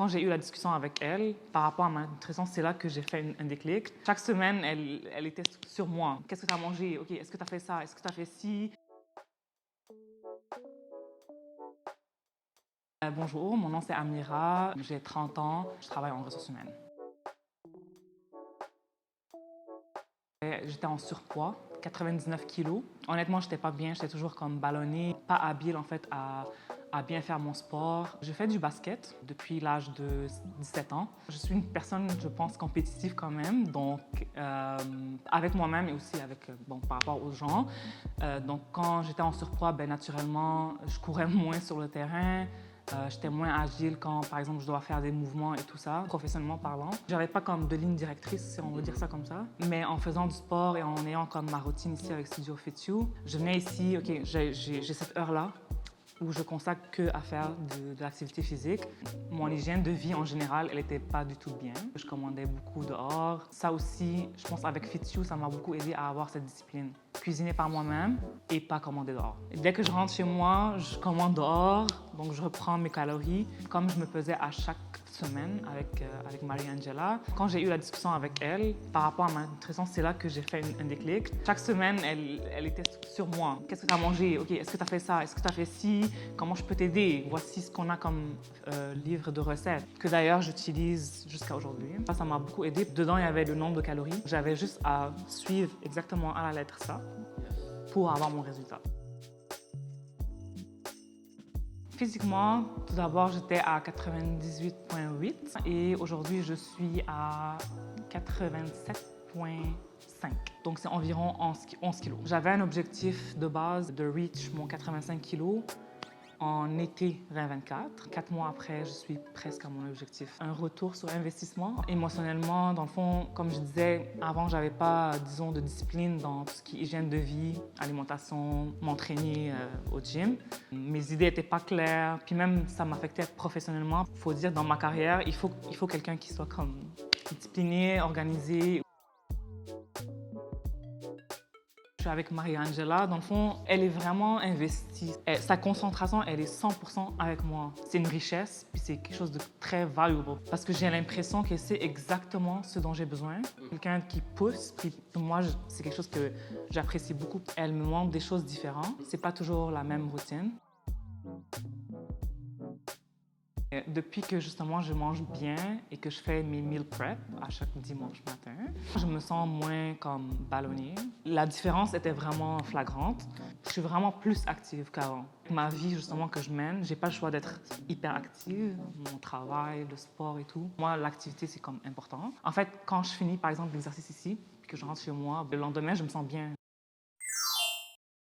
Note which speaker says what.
Speaker 1: Quand j'ai eu la discussion avec elle par rapport à ma nutrition, c'est là que j'ai fait un déclic. Chaque semaine, elle était sur moi. Qu'est-ce que tu as mangé? OK, est-ce que tu as fait ça? Est-ce que tu as fait ci? Bonjour, mon nom c'est Amira, j'ai 30 ans, je travaille en ressources humaines. J'étais en surpoids, 99 kilos. Honnêtement, j'étais pas bien, j'étais toujours comme ballonnée, pas habile en fait à bien faire mon sport. Je fais du basket depuis l'âge de 17 ans. Je suis une personne, je pense, compétitive quand même, donc avec moi-même et aussi avec, par rapport aux gens. Donc quand j'étais en surpoids, naturellement, je courais moins sur le terrain. J'étais moins agile quand, par exemple, je dois faire des mouvements et tout ça, professionnellement parlant. J'avais pas comme de ligne directrice, si on veut dire ça comme ça. Mais en faisant du sport et en ayant comme ma routine ici avec Studio Fit You, je venais ici, OK, j'ai cette heure-là où je consacre que à faire de l'activité physique. Mon hygiène de vie en général, elle n'était pas du tout bien. Je commandais beaucoup dehors. Ça aussi, je pense avec Fit You, ça m'a beaucoup aidé à avoir cette discipline. Cuisiner par moi-même et pas commander dehors. Et dès que je rentre chez moi, je commande dehors, donc je reprends mes calories, comme je me pesais à chaque semaine avec Marie-Angela. Quand j'ai eu la discussion avec elle par rapport à ma nutrition, c'est là que j'ai fait un déclic. Chaque semaine, elle était sur moi. Qu'est-ce que tu as mangé? OK, est-ce que tu as fait ça? Est-ce que tu as fait ci? Comment je peux t'aider? Voici ce qu'on a comme livre de recettes, que d'ailleurs j'utilise jusqu'à aujourd'hui. Ça m'a beaucoup aidé. Dedans, il y avait le nombre de calories. J'avais juste à suivre exactement à la lettre ça pour avoir mon résultat. Physiquement, tout d'abord, j'étais à 98,8 et aujourd'hui, je suis à 87,5. Donc, c'est environ 11 kilos. J'avais un objectif de base de reach mon 85 kilos en été 2024. 4 mois après, je suis presque à mon objectif. Un retour sur investissement. Émotionnellement, dans le fond, comme je disais, avant, j'avais pas, disons, de discipline dans tout ce qui est hygiène de vie, alimentation, m'entraîner au gym. Mes idées étaient pas claires, puis même ça m'affectait professionnellement. Il faut dire, dans ma carrière, il faut quelqu'un qui soit comme discipliné, organisé. Je suis avec Marie-Angela. Dans le fond, elle est vraiment investie. Sa concentration, elle est 100% avec moi. C'est une richesse, puis c'est quelque chose de très valuable. Parce que j'ai l'impression qu'elle sait exactement ce dont j'ai besoin. Quelqu'un qui pousse, puis moi, c'est quelque chose que j'apprécie beaucoup. Elle me montre des choses différentes. C'est pas toujours la même routine. Depuis que justement je mange bien et que je fais mes meal prep à chaque dimanche matin, je me sens moins comme ballonnée. La différence était vraiment flagrante. Je suis vraiment plus active qu'avant. Ma vie justement que je mène, j'ai pas le choix d'être hyper active, mon travail, le sport et tout. Moi, l'activité c'est comme important. En fait, quand je finis par exemple l'exercice ici, puis que je rentre chez moi, le lendemain je me sens bien.